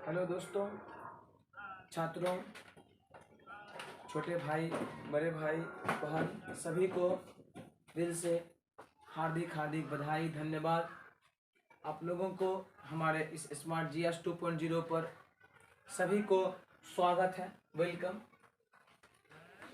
Hello दोस्तों, छात्रों, छोटे भाई, बड़े भाई, बहन सभी को दिल से हार्दिक हार्दिक बधाई, धन्यवाद। आप लोगों को हमारे इस स्मार्ट GS 2.0 पर सभी को स्वागत है, वेलकम।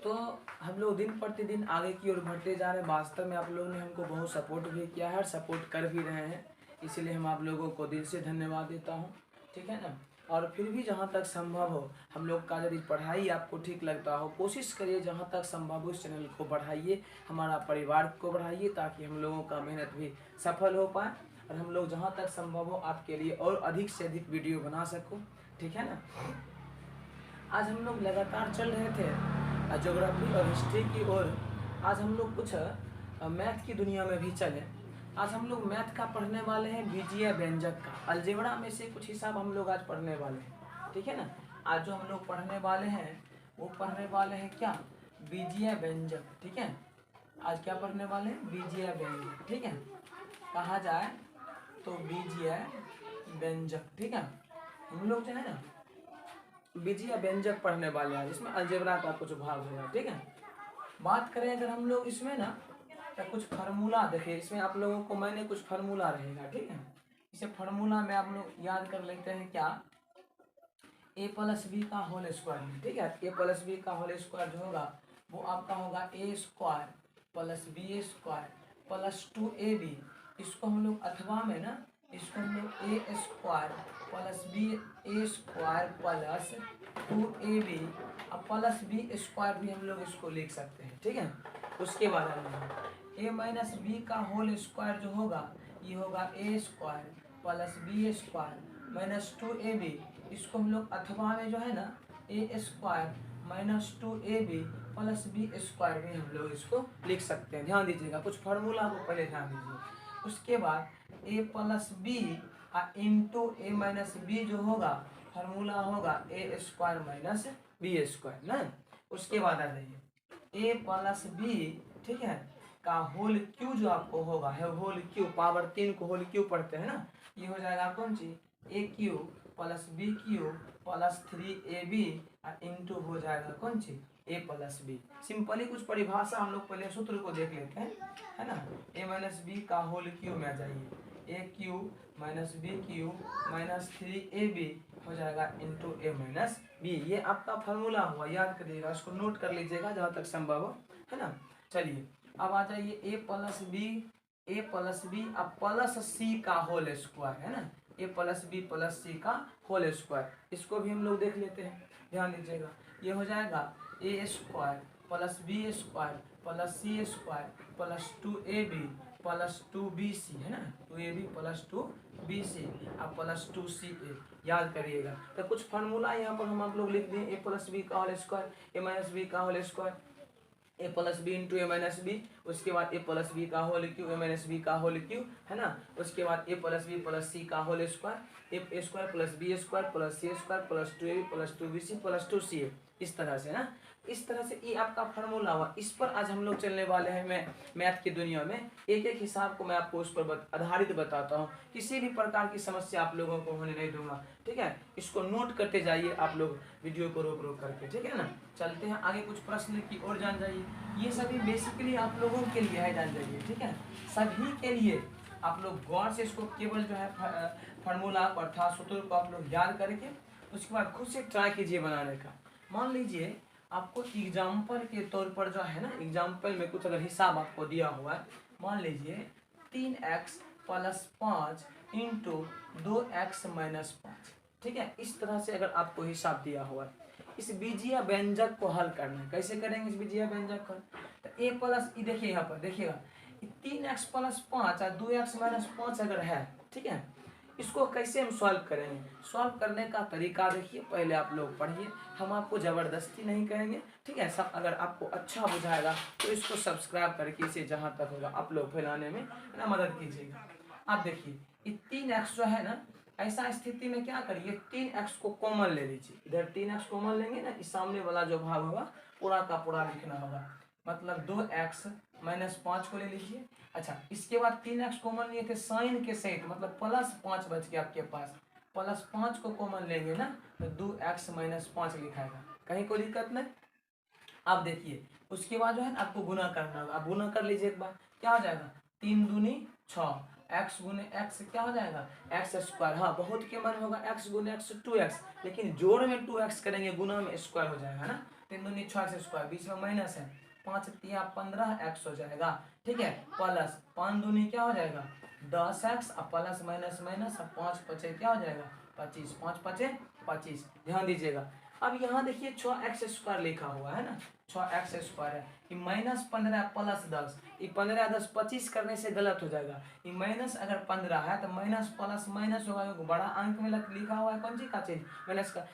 तो हम लोग दिन प्रतिदिन आगे की ओर बढ़ते जा रहे हैं। वास्तव में आप लोगों ने हमको बहुत सपोर्ट भी किया है और सपोर्ट कर भी रहे हैं, इसीलिए हम आप लोगों को दिल से धन्यवाद देता हूँ, ठीक है ना। और फिर भी जहाँ तक संभव हो हम लोग का यदि पढ़ाई आपको ठीक लगता हो, कोशिश करिए जहाँ तक संभव हो इस चैनल को बढ़ाइए, हमारा परिवार को बढ़ाइए, ताकि हम लोगों का मेहनत भी सफल हो पाए और हम लोग जहाँ तक संभव हो आपके लिए और अधिक से अधिक वीडियो बना सकूँ, ठीक है ना। आज हम लोग लगातार चल रहे थे ज्योग्राफी और हिस्ट्री की ओर। आज हम लोग कुछ मैथ की दुनिया में भी चले। आज हम लोग मैथ का पढ़ने वाले हैं, बीजीय व्यंजक का। अलजेब्रा में से कुछ हिसाब हम लोग आज पढ़ने वाले हैं, ठीक है ना। आज जो हम लोग पढ़ने वाले हैं वो पढ़ने वाले हैं क्या, बीजीय व्यंजक, ठीक है। आज क्या पढ़ने वाले हैं, बीजीय व्यंजक, ठीक है। कहा जाए तो बीजीय व्यंजक, ठीक है। हम लोग जो है ना बीजीय व्यंजक पढ़ने वाले हैं, जिसमें अलजेब्रा का कुछ भाग होगा, ठीक है। बात करें अगर हम लोग इसमें ना तो कुछ फार्मूला देखिए, इसमें आप लोगों को मैंने कुछ फार्मूला रहेगा, ठीक है। इसे फार्मूला में आप लोग याद कर लेते हैं क्या, a प्लस बी का होल स्क्वायर में, ठीक है। a प्लस बी का होल स्क्वायर जो होगा वो आपका होगा a square plus B square plus 2ab। इसको हम लोग अथवा में ना, इसको हम लोग a square plus b a square plus 2ab और प्लस बी स्क्वायर भी हम लोग इसको लिख सकते हैं, ठीक है। उसके बाद हम a माइनस बी का होल स्क्वायर जो होगा ये होगा a square plus B square minus 2ab। इसको हम लोग अथवा में जो है ना a square minus 2ab plus B square में हम लोग इसको लिख सकते हैं। ध्यान दीजिएगा, कुछ फार्मूला को पहले ध्यान दीजिए। उसके बाद a plus b into a minus b जो होगा फार्मूला होगा a square minus b square ना। उसके बाद आ जाइए a प्लस बी, ठीक है, का होल क्यू जो आपको होगा है होल क्यू, पावर 3 को होल क्यू पढ़ते हैं ना, ये हो जाएगा कौन चीज a cube plus b cube plus 3ab into हो जाएगा कौन चीज a प्लस बी। सिंपली कुछ परिभाषा हम लोग पहले सूत्र को देख लेते हैं, है ना। a माइनस बी का होल क्यू में आ जाइए, a cube minus b cube minus 3ab हो जाएगा इंटू a माइनस बी। ये आपका फार्मूला हुआ, याद करिएगा, इसको नोट कर लीजिएगा जहाँ तक संभव हो, है ना। चलिए अब आ जाइए a प्लस बी अब प्लस सी का होल स्क्वायर, है ना। a plus b plus c का होल स्क्वायर, इसको भी हम लोग देख लेते हैं, ध्यान दीजिएगा। ये हो जाएगा a square plus B square plus C square plus 2ab plus 2bc, है ना, 2ab प्लस 2bc अब प्लस 2ca। याद करिएगा तो कुछ फार्मूला यहाँ पर हम आप लोग लिख दिए, a प्लस बी का whole square a minus b का whole square a plus b into a minus b. उसके बाद ए प्लस बी का whole cube a minus b का होल क्यू, है ना। उसके बाद a plus b plus c का होल स्क्वायर ए square plus B square plus सी square plus 2ab plus 2bc plus 2ca। इस तरह से ना, इस तरह से ये आपका फार्मूला हुआ। इस पर आज हम लोग चलने वाले हैं। मैं मैथ की दुनिया में एक एक हिसाब को मैं आपको उस पर आधारित बताता हूँ, किसी भी प्रकार की समस्या आप लोगों को होने नहीं दूंगा, ठीक है। इसको नोट करते जाइए आप लोग वीडियो को रोक रोक करके, ठीक है ना। चलते हैं आगे, कुछ प्रश्न की ओर जान जाइए। ये सभी बेसिकली आप लोगों के लिए है, जान जाइए, ठीक है, सभी के लिए। आप लोग गौर से इसको केवल जो है फार्मूला अर्थात सूत्र को आप लोग याद करके उसके बाद खुद से ट्राई कीजिए बनाने का। मान लीजिए आपको एग्जाम्पल के तौर पर जो है ना, एग्जाम्पल में कुछ अगर हिसाब आपको दिया हुआ है, मान लीजिए 3x plus 5 into 2x minus 5, ठीक है। इस तरह से अगर आपको हिसाब दिया हुआ है, इस बीजीय व्यंजक को हल करना है। कैसे करेंगे इस बीजीय व्यंजक को, तो a प्लस, देखिए यहाँ पर देखिएगा 3x प्लस 5 और 2x माइनस 5 अगर है, ठीक है, इसको कैसे हम सॉल्व करेंगे। सॉल्व करने का तरीका देखिए, पहले आप लोग पढ़िए, हम आपको ज़बरदस्ती नहीं करेंगे, ठीक है। सब अगर आपको अच्छा बुझाएगा तो इसको सब्सक्राइब करके इसे जहाँ तक होगा आप लोग फैलाने में ना मदद कीजिएगा। आप देखिए ये 3x जो है ना, ऐसा स्थिति में क्या करिए, 3x को कॉमन ले लीजिए। इधर 3x कॉमन लेंगे ना, इस सामने वाला जो भाग होगा पूरा का पूरा लिखना होगा, मतलब 2x माइनस 5 को ले लीजिए। अच्छा, इसके बाद 3x कॉमन लिए थे साइन के सहित, मतलब प्लस 5 बच गया आपके पास, +5 को कॉमन लेंगे ना तो 2x - 5 लिखाएगा, कहीं कोई दिक्कत नहीं। अब देखिए उसके बाद जो है आपको गुना करना होगा। अब गुना कर लीजिए एक बार, क्या हो जाएगा 3 दूनी 6, x गुने x क्या हो जाएगा x स्क्वायर। हाँ बहुत के मन होगा x गुने x 2x, लेकिन जोड़ में 2x करेंगे, गुना में स्क्वायर हो जाएगा ना। 3 दूनी 6 स्क्वायर, बीच में माइनस है, 5 तिया 15x हो जाएगा। ठीक है, प्लस 5 दूनी क्या हो जाएगा 10x, अब प्लस माइनस माइनस, अब 5 पचे क्या हो जाएगा 25, 5 पचे 25। ध्यान दीजिएगा। अब यहाँ देखिए 6x स्क्वायर लिखा हुआ है ना, 6x स्क्वायर है, ये -15 प्लस 10, ये 15 10 25 करने से गलत हो जाएगा। ये माइनस अगर 15 है तो माइनस प्लस माइनस होगा, बड़ा अंक में लिखा हुआ है कौन सी का चीज माइनस का।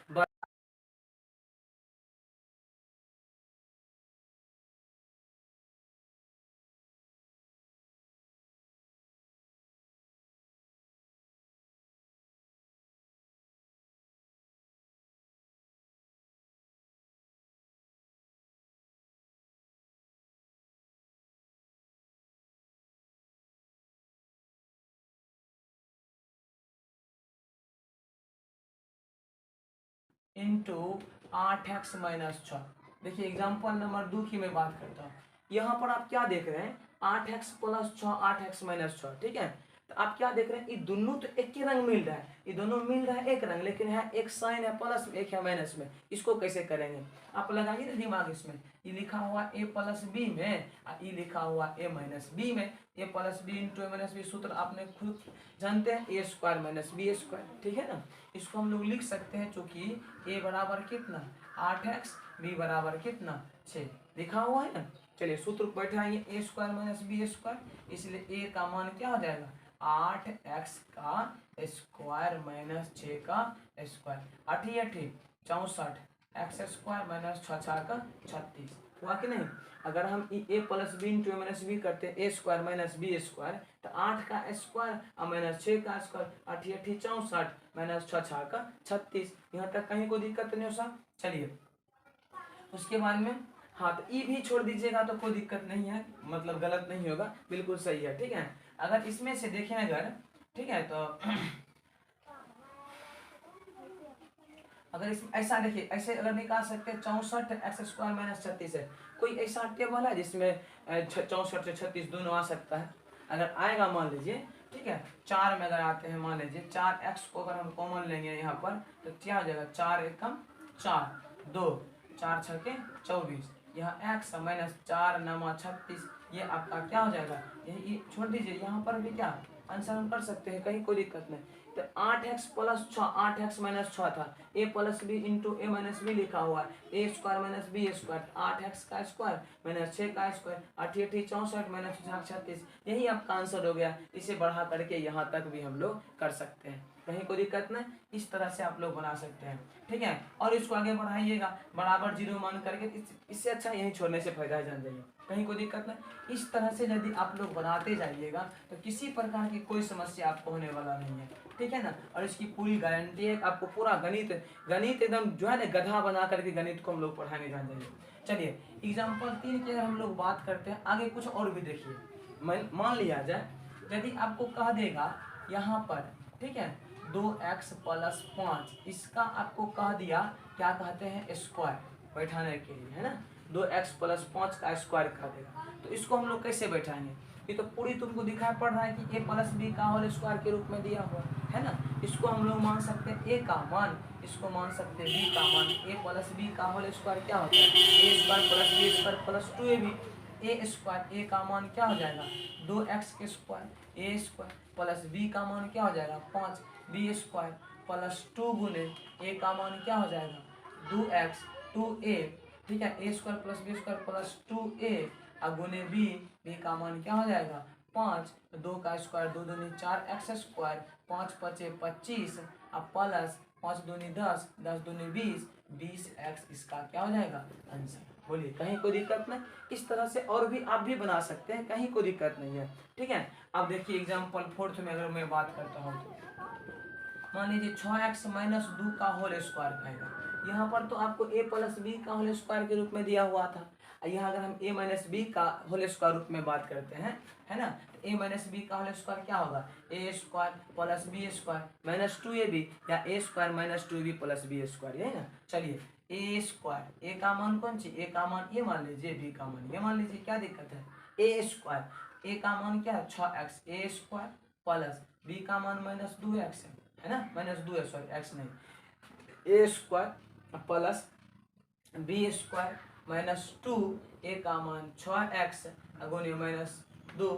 Into 8x - 6। देखिए एग्जाम्पल नंबर 2 की मैं बात करता हूँ। यहाँ पर आप क्या देख रहे हैं 8x + 6, 8x - 6। ठीक है, तो आप क्या देख रहे हैं ये दोनों तो एक ही रंग मिल रहा है, ये दोनों मिल रहा है एक रंग, लेकिन है एक साइन है प्लस में, एक है माइनस में। इसको कैसे करेंगे आप लगाइए ना दिमाग इसमें। ये लिखा हुआ a + b में, ये लिखा हुआ a - b में। a + b into a - b सूत्र आपने खुद जानते हैं, a² - b²। ठीक है ना, इसको हम लोग लिख सकते हैं, चूंकि a बराबर कितना 8x, b बराबर कितना 6 लिखा हुआ है ना। चलिए सूत्र बैठाएंगे a² - b², इसलिए a का मान क्या हो जाएगा 8x का स्क्वायर - 6 का स्क्वायर, 8 64, x² - 6 का 36 हुआ कि नहीं। अगर हम a + b into a - b करते हैं a² - b² तो 8 का स्क्वायर और -6 का स्क्वायर, 8 64 -6 का 36। यहाँ तक कहीं कोई दिक्कत नहीं हो सकता। चलिए उसके बाद में हाँ तो ई भी छोड़ दीजिएगा तो कोई दिक्कत नहीं है, मतलब गलत नहीं होगा, बिल्कुल सही है। ठीक है, अगर इसमें से देखें अगर, ठीक है तो अगर इस ऐसा देखिए, ऐसे अगर निकाल सकते हैं 64x² - 36 है। कोई ऐसा टेबल है जिसमें 64 से 36 दोनों आ सकता है। अगर आएगा मान लीजिए, ठीक है 4 में अगर आते हैं, मान लीजिए 4x को अगर हम कॉमन लेंगे यहाँ पर तो क्या हो जाएगा 4 एकम 4, 2 4 छके 24, यहाँ x -4 9 36, ये आपका क्या हो जाएगा, ये छोड़ दीजिए, यहाँ पर भी क्या आंसर हम कर सकते हैं, कहीं कोई दिक्कत नहीं। तो 8x + 6, 8x - 6 था, a + b into a - b लिखा हुआ है, a² - b², 8x का स्क्वायर - 6 का स्क्वायर, 8 64 - 36, यही आपका आंसर हो गया। इसे बढ़ा करके यहाँ तक भी हम लोग कर सकते हैं, कहीं कोई दिक्कत नहीं, इस तरह से आप लोग बना सकते हैं। ठीक है, और इसको आगे बढ़ाइएगा बराबर 0 मान करके, इससे अच्छा यहीं छोड़ने से फायदा जान जाइए, कहीं कोई दिक्कत नहीं। इस तरह से यदि आप लोग बनाते जाइएगा तो किसी प्रकार की कोई समस्या आपको होने वाला नहीं है। ठीक है ना, और इसकी पूरी गारंटी है, आपको पूरा गणित गणित एकदम जो है ना गधा बना करके गणित को हम लोग पढ़ाने जान जाइए। चलिए एग्जाम्पल 3 की अगर हम लोग बात करते हैं, आगे कुछ और भी देखिए। मान लिया जाए यदि आपको कह देगा यहाँ पर, ठीक है 2x + 5, इसका आपको कह दिया क्या कहते हैं स्क्वायर बैठाने के लिए, है ना 2x + 5 का स्क्वायर कह देगा, तो इसको हम लोग कैसे बैठाएंगे। ये तो पूरी तुमको दिखाई पड़ रहा है कि a + b का होल स्क्वायर के रूप में दिया हुआ है ना। इसको हम लोग मान सकते हैं a का मान, इसको मान सकते हैं b का मान। a + b का होल स्क्वायर क्या होता है a² + b² + 2ab। a² का मान क्या हो जाएगा 2x के स्क्वायर, a² + b का मान क्या हो जाएगा 5 b² + 2 गुने a का मान क्या हो जाएगा 2x 2a। ठीक है, a² + b² + 2a और गुने b का मान क्या हो जाएगा 5, 2 का स्क्वायर 2 दूनी 4x², 5 पचे 25 अब प्लस 5 दूनी 10, 10 दूनी 20, 20x इसका क्या हो जाएगा आंसर। बोलिए कहीं कोई दिक्कत नहीं, इस तरह से और भी आप भी बना सकते हैं, कहीं कोई दिक्कत नहीं है। ठीक है, अब देखिए एग्जाम्पल 4 में अगर मैं बात करता हूँ तो मान लीजिए 6x - 2 का होल स्क्वायर कहेगा। यहाँ पर तो आपको a + b का होल स्क्वायर के रूप में दिया हुआ था, यहाँ अगर हम a माइनस बी का होल स्क्वायर रूप में बात करते हैं, है ना, तो a माइनस बी का होल स्क्वायर क्या होगा, a square plus B square minus 2ab या a square minus 2b plus B square, यही ना। चलिए ए स्क्वायर, ए का मान कौन सी, ए का मान ये मान लीजिए, बी का मान ये मान लीजिए, क्या दिक्कत है, ए स्क्वायर, ए का मान क्या है 6x ए स्क्वायर प्लस बी का मान माइनस 2x है ना, माइनस 2 सॉरी एक्स नहीं, a square plus B square minus 2 a का मान 6x गुने माइनस 2,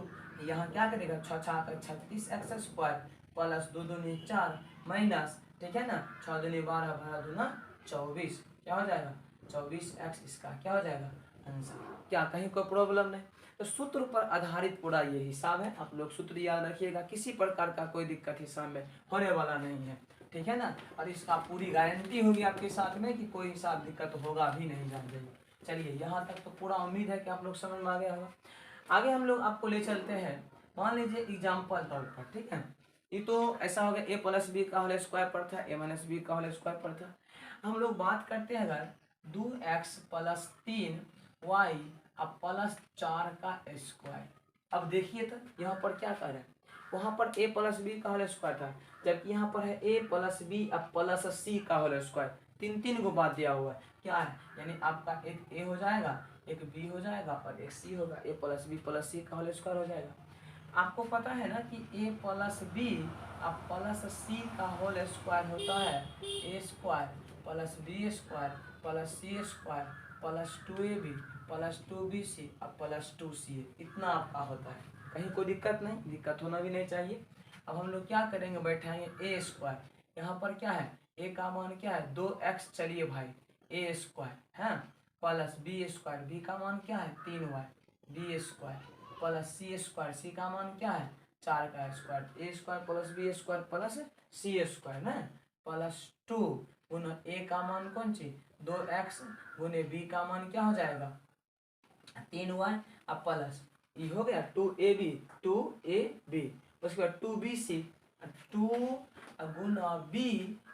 यहाँ क्या करेगा 6 6 का 36x स्क्वायर प्लस 2 दूनी 4 माइनस, ठीक है ना, 6 दूनी 12 12 दूना 24, क्या हो जाएगा 24x, इसका क्या हो जाएगा आंसर। क्या कहीं कोई प्रॉब्लम नहीं, तो सूत्र पर आधारित पूरा ये हिसाब है, आप लोग सूत्र याद रखिएगा, किसी प्रकार का कोई दिक्कत हिसाब में होने वाला नहीं है, ठीक है ना, और इसका पूरी गारंटी होगी आपके साथ में कि कोई हिसाब दिक्कत होगा भी नहीं, जान जाइए। चलिए यहाँ तक तो पूरा उम्मीद है कि आप लोग समझ में आ गया होगा। आगे हम लोग आपको ले चलते हैं, मान लीजिए एग्जाम्पल तौर पर, ठीक है, ये तो ऐसा हो गया ए प्लस बी का होल स्क्वायर पर था, ए माइनस बी का होल स्क्वायर पर था। हम लोग बात करते हैं अगर 2x प्लस 3y अब प्लस 4 का स्क्वायर। अब देखिए तो यहाँ पर क्या कर रहे हैं, वहाँ पर a प्लस बी का होल स्क्वायर था, जबकि यहाँ पर है a प्लस बी अब प्लस सी का होल स्क्वायर, तीन तीन को बात दिया हुआ है, क्या है, यानी आपका एक a हो जाएगा, एक b हो जाएगा और एक c होगा, a plus b plus c का होल स्क्वायर हो जाएगा। आपको पता है ना कि a प्लस बी अब प्लस सी का होल स्क्वायर होता है a square plus B square plus C square plus 2ab plus 2bc अब प्लस 2ca, इतना आपका होता है, कहीं कोई दिक्कत नहीं, दिक्कत होना भी नहीं चाहिए। अब हम लोग क्या करेंगे, बैठाएंगे ए स्क्वायर, यहाँ पर क्या है ए का मान क्या है 2x, चलिए भाई ए स्क्वायर है प्लस बी स्क्वायर, बी का मान क्या है 3y, बी स्क्वायर प्लस सी स्क्वायर, सी का मान क्या है 4 का स्क्वायर, ए square plus B square plus सी स्क्वायर ना, प्लस 2 गुना ए का मान कौन सी 2x गुने बी का मान क्या हो जाएगा 3y अब प्लस ये हो गया 2ab, उसके बाद 2bc 2 गुना बी,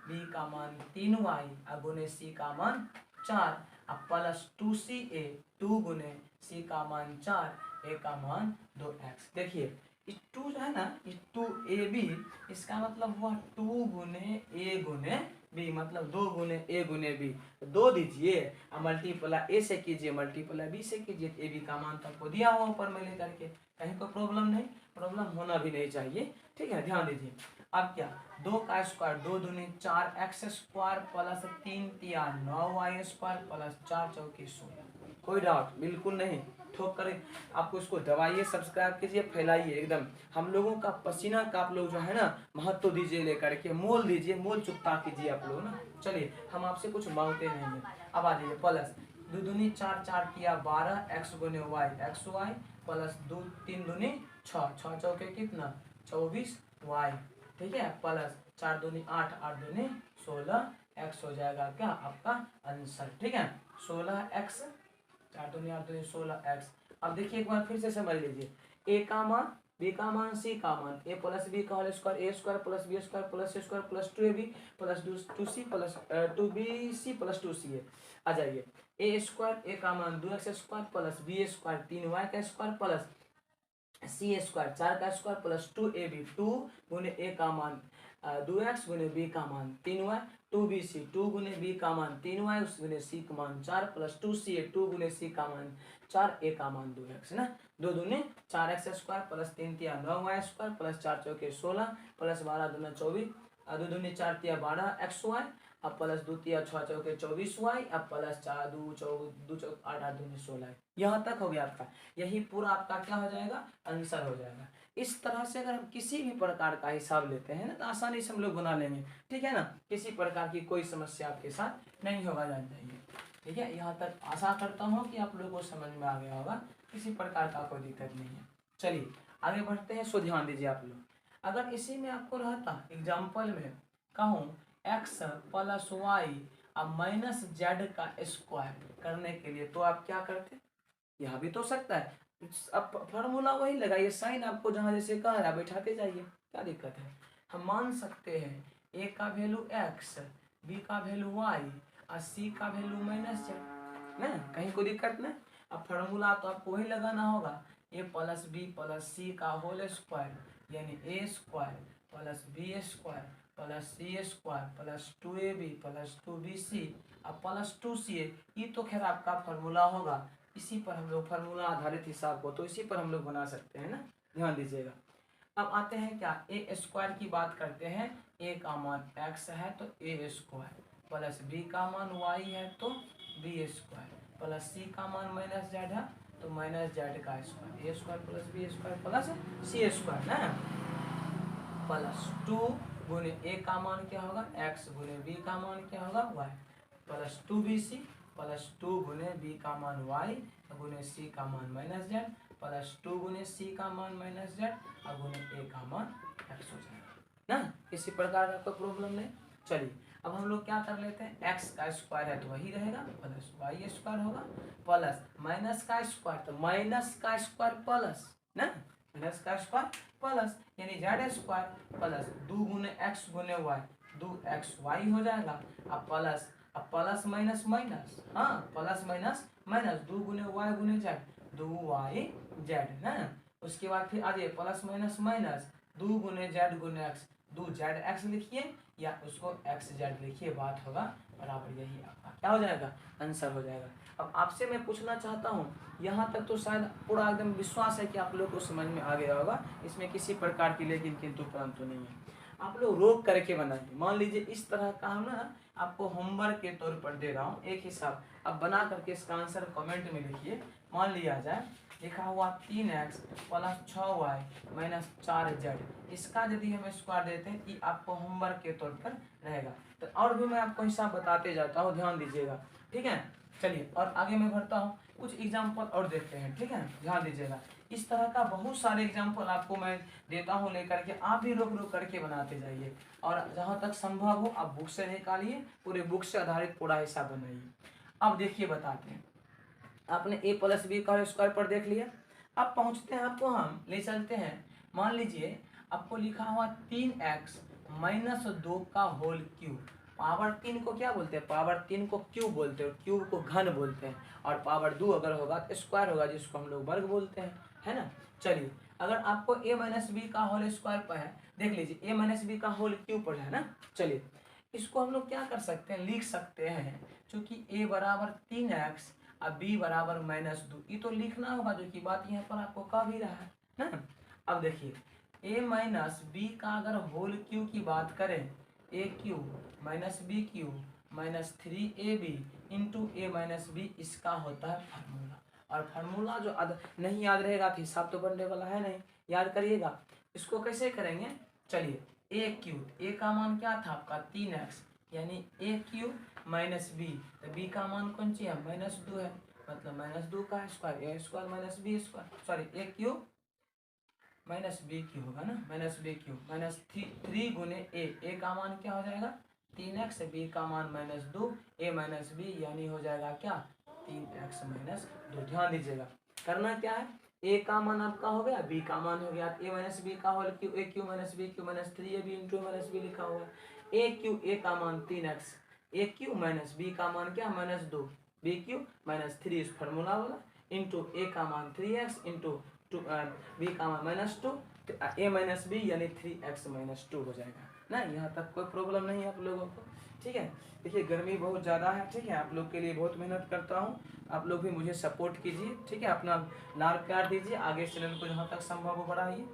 बी का मान 3y गुने सी का मान 4 अब प्लस 2ca 2 गुने सी का मान 4 ए का मान 2x। देखिए इस 2 जो है ना, इस 2ab इसका मतलब हुआ 2 गुने ए गुने बी, मतलब 2 गुने ए गुने बी, 2 दीजिए और मल्टीप्लाई ए से कीजिए, मल्टीप्लाई बी से कीजिए, ए बी का मान तो आपको दिया हुआ ऊपर में लेकर के, कहीं कोई प्रॉब्लम नहीं, प्रॉब्लम होना भी नहीं चाहिए, ठीक है, ध्यान दीजिए। अब क्या 2 का स्क्वायर 2 दूनी 4x स्क्वायर प्लस 3 तिया 9y स्क्वायर प्लस 4 चौके 16, कोई डाउट बिल्कुल नहीं, ठोक करें आपको इसको दबाइए, सब्सक्राइब कीजिए, फैलाइए एकदम, हम लोगों का पसीना का आप लोग जो है ना महत्व दीजिए, लेकर के मोल दीजिए, मोल चुकता कीजिए आप लोग ना। चलिए हम आपसे कुछ मांगते नहीं है, अब आ जाइए प्लस 2 दूनी 4 4 किया 12 x गुने वाई एक्स वाई प्लस 2 3 दूनी 6 6 चौके कितना 24 y, ठीक है, प्लस 4 दूनी 8 8 दूनी 16 x हो जाएगा क्या आपका आंसर, ठीक है 16x, 4 दूनी 8 दूनी 16x। अब देखिए एक बार फिर से समझ लीजिए, a का मान b का मान c का मान, a प्लस बी का होल स्क्वायर ए square plus B square plus सी square plus 2ab plus 2c plus 2bc plus 2ca। आ जाइए ए स्क्वायर, ए का मान 2x square plus B square 3y का स्क्वायर प्लस सी स्क्वायर 4 का square plus 2ab 2 गुने ए का मान 2x गुने बी का मान 3y 2bc 2 गुने बी का मान 3y उस गुने सी का मान 4 प्लस 2ca 2 गुने सी का मान 4 ए का मान 2x ना, 2 दूने 4x स्क्वायर प्लस 3 तिया 9y स्क्वायर प्लस 4 चौके 16 प्लस 12 दूना 24 2 दूनी 4 तिया 12 xy अब प्लस 2 तिया 6 चौके 24y अब प्लस 4 2 चौक 8 8 दूनी 16, यहाँ तक हो गया आपका, यही पूरा आपका क्या हो जाएगा आंसर हो जाएगा। इस तरह से अगर हम किसी भी प्रकार का हिसाब लेते हैं ना तो आसानी से हम लोग बना लेंगे, ठीक है ना, किसी प्रकार की कोई समस्या आपके साथ नहीं होगा, जान जाइए, ठीक है। यहाँ तक आशा करता हूँ कि आप लोगों को समझ में आ गया होगा, किसी प्रकार का कोई दिक्कत नहीं है। चलिए आगे बढ़ते हैं, सो ध्यान दीजिए आप लोग, अगर इसी में आपको रहता एग्जाम्पल में कहूँ x प्लस वाई अब माइनस जेड का स्क्वायर करने के लिए, तो आप क्या करते, यह भी तो सकता है, अब फॉर्मूला वही लगाइए, साइन आपको जहाँ जैसे कह रहा है बैठाते जाइए, क्या दिक्कत है। हम मान सकते हैं a का वैल्यू x, b का वैल्यू y और c का वैल्यू माइनस जेड ना, कहीं कोई दिक्कत नहीं। अब फार्मूला तो आपको वही लगाना होगा, a plus b plus c का होल स्क्वायर यानी a square plus B square plus C square plus 2ab plus 2bc अब प्लस 2ca। ये तो खैर आपका फार्मूला होगा, इसी पर हम लोग फार्मूला आधारित हिसाब को तो इसी पर हम लोग बना सकते हैं ना, ध्यान दीजिएगा। अब आते हैं क्या, ए स्क्वायर की बात करते हैं। ए का मान x है तो ए स्क्वायर प्लस बी का मान y है तो बी स्क्वायर प्लस सी का मान माइनस जेड है तो माइनस जेड का स्क्वायर, ए square plus B square plus सी स्क्वायर ना, प्लस 2 गुने ए का मान क्या होगा x गुने बी का मान क्या होगा y प्लस 2bc प्लस 2 गुने बी का मान y गुने सी का मान माइनस जेड प्लस 2 गुने सी का मान माइनस जेड और गुने ए का मान x हो जाएगा ना। किसी प्रकार का कोई प्रॉब्लम नहीं। चलिए अब हम लोग क्या कर लेते हैं, x का स्क्वायर है तो वही रहेगा प्लस y स्क्वायर होगा प्लस माइनस का स्क्वायर तो माइनस का स्क्वायर प्लस ना, माइनस का स्क्वायर प्लस यानी जेड स्क्वायर प्लस 2 गुने x गुने y 2xy हो जाएगा। अब प्लस माइनस माइनस, हाँ प्लस माइनस माइनस 2 गुने y गुने जेड 2yz ना। उसके बाद फिर आ जाइए प्लस माइनस माइनस 2 गुने जेड गुने एक्स 2zx लिखिए या उसको xz लिखिए, बात होगा बराबर, यही आपका क्या हो जाएगा आंसर हो जाएगा। अब आपसे मैं पूछना चाहता हूँ, यहाँ तक तो शायद पूरा एकदम विश्वास है कि आप लोग को समझ में आ गया होगा, इसमें किसी प्रकार की लेकिन किंतु परंतु नहीं है। आप लोग रोक करके बनाइए, मान लीजिए इस तरह का हम ना आपको होमवर्क के तौर पर दे रहा हूँ एक हिसाब, अब बना करके इसका आंसर कमेंट में लिखिए। मान लिया जाए लिखा हुआ 3x plus 6y minus 4z, इसका यदि हम स्क्वायर देते हैं कि आपको होमवर्क के तौर पर रहेगा। तो और भी मैं आपको हिसाब बताते जाता हूँ, ध्यान दीजिएगा, ठीक है। चलिए और आगे मैं बढ़ता हूँ, कुछ एग्जाम्पल और देखते हैं, ठीक है, ध्यान दीजिएगा। इस तरह का बहुत सारे एग्जाम्पल आपको मैं देता हूँ लेकर के, आप भी रोक रोक करके बनाते जाइए और जहाँ तक संभव हो आप बुक से निकालिए, पूरे बुक से आधारित पूरा हिसाब बनाइए। अब देखिए बताते हैं, आपने ए प्लस बी का स्क्वायर पर देख लिया। अब पहुँचते हैं, आपको हम ले चलते हैं, मान लीजिए आपको लिखा हुआ 3x माइनस 2 का होल क्यूब। पावर 3 को क्या बोलते हैं, पावर 3 को क्यूब बोलते हैं, क्यूब को घन बोलते हैं, और पावर 2 अगर होगा तो स्क्वायर होगा जिसको हम लोग वर्ग बोलते हैं, है ना। चलिए अगर आपको a माइनस बी का होल स्क्वायर पर है, देख लीजिए a माइनस बी का होल क्यूब पर है ना। चलिए इसको हम लोग क्या कर सकते हैं, लिख सकते हैं, चूंकि a बराबर 3x अब b बराबर माइनस 2, ये तो लिखना होगा, जो कि बात यहाँ पर आपको कह भी रहा है ना। अब देखिए a माइनस बी का अगर होल क्यूब की बात करें, a cube minus b cube minus 3ab into a minus b, इसका होता है फार्मूला। और फार्मूला जो नहीं याद रहेगा तो हिसाब तो बनने वाला है नहीं, याद करिएगा। इसको कैसे करेंगे, चलिए ए क्यूब, ए का मान क्या था आपका 3x यानी ए क्यूब माइनस बी, तो बी का मान कौन सी है -2 है, मतलब -2 का square, A square minus b square, sorry a cube minus b cube होगा ना, माइनस बी क्यूब माइनस 3 गुने ए का मान क्या हो जाएगा 3x, बी का मान -2, ए माइनस बी यानी हो जाएगा क्या 3x माइनस 2। ध्यान दीजिएगा करना क्या है, ए का मान आपका हो गया, बी का मान हो गया, ए माइनस बी का whole cube, a cube minus b cube minus 3ab into minus b लिखा हुआ है, ए क्यूब ए का मान 3x, ए क्यूब माइनस बी का मान क्या -2, बी क्यूब माइनस 3 इस फार्मूला वाला इंटू ए का मान 3x इंटू बी का मान -2, तो ए माइनस बी यानी 3x माइनस 2 हो जाएगा ना। यहाँ तक कोई प्रॉब्लम नहीं है आप लोगों को, ठीक है। देखिए गर्मी बहुत ज़्यादा है, ठीक है, आप लोग के लिए बहुत मेहनत करता हूँ, आप लोग भी मुझे सपोर्ट कीजिए, ठीक है, अपना लाड़ प्यार दीजिए, आगे चैनल को जहाँ तक संभव हो बढ़ाइए।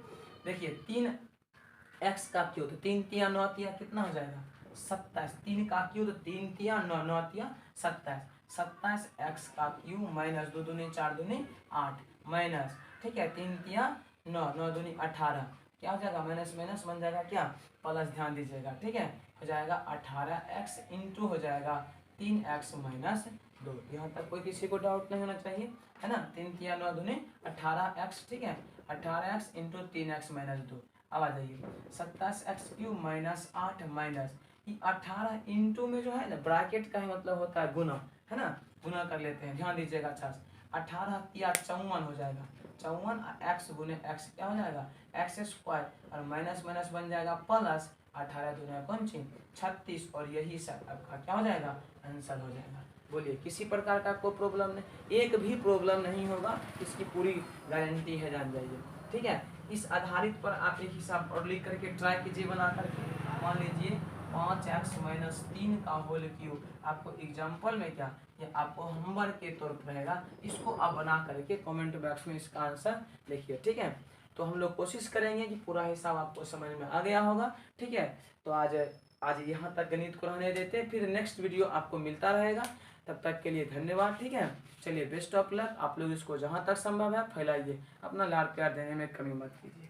देखिए 3x का क्यूब, तो 3 तिया 9 तिया कितना हो जाएगा 27, 3 का क्यूब तो 3 तिया 9 9 तिया 27, 27x का क्यूब माइनस 2 दूनी 4 दूनी 8 माइनस, ठीक है, 3 तिया 9 9 दूनी 18, क्या हो जाएगा माइनस माइनस बन जाएगा क्या प्लस, ध्यान दीजिएगा, ठीक है, हो जाएगा 18x इंटू हो जाएगा 3x माइनस 2। यहाँ तक कोई किसी को डाउट नहीं होना चाहिए, है ना। 3 तिया 9 दूनी 18x, ठीक है, 18x इंटू 3x माइनस 2। अब आ जाइए 27x क्यूब माइनस 8 माइनस, ये 18 इंटू में जो है ना ब्रैकेट का ही मतलब होता है गुना, है ना, गुना कर लेते हैं, ध्यान दीजिएगा अच्छा से। 18 या 54 हो जाएगा, 54 x गुने x क्या हो जाएगा x स्क्वायर, और माइनस माइनस बन जाएगा प्लस, 18 दूना कौन सी 36, और यही सब आपका क्या हो जाएगा आंसर हो जाएगा। बोलिए किसी प्रकार का कोई प्रॉब्लम नहीं, एक भी प्रॉब्लम नहीं होगा, इसकी पूरी गारंटी है, जान जाइए। ठीक है, इस आधारित पर आप एक हिसाब और लिख करके ट्राई कीजिए बना करके। मान लीजिए 5x - 3 का होल क्यूब, आपको एग्जाम्पल में क्या, ये आपको होमवर्क के तौर पर रहेगा, इसको आप बना करके कमेंट बॉक्स में इसका आंसर लिखिए। ठीक है, तो हम लोग कोशिश करेंगे कि पूरा हिसाब आपको समझ में आ गया होगा। ठीक है, तो आज यहाँ तक गणित को रहने देते हैं, फिर नेक्स्ट वीडियो आपको मिलता रहेगा। तब तक के लिए धन्यवाद। ठीक है, चलिए बेस्ट ऑफ लक। आप लोग इसको जहाँ तक संभव है फैलाइए, अपना लाड़ प्यार देने में कमी मत कीजिए।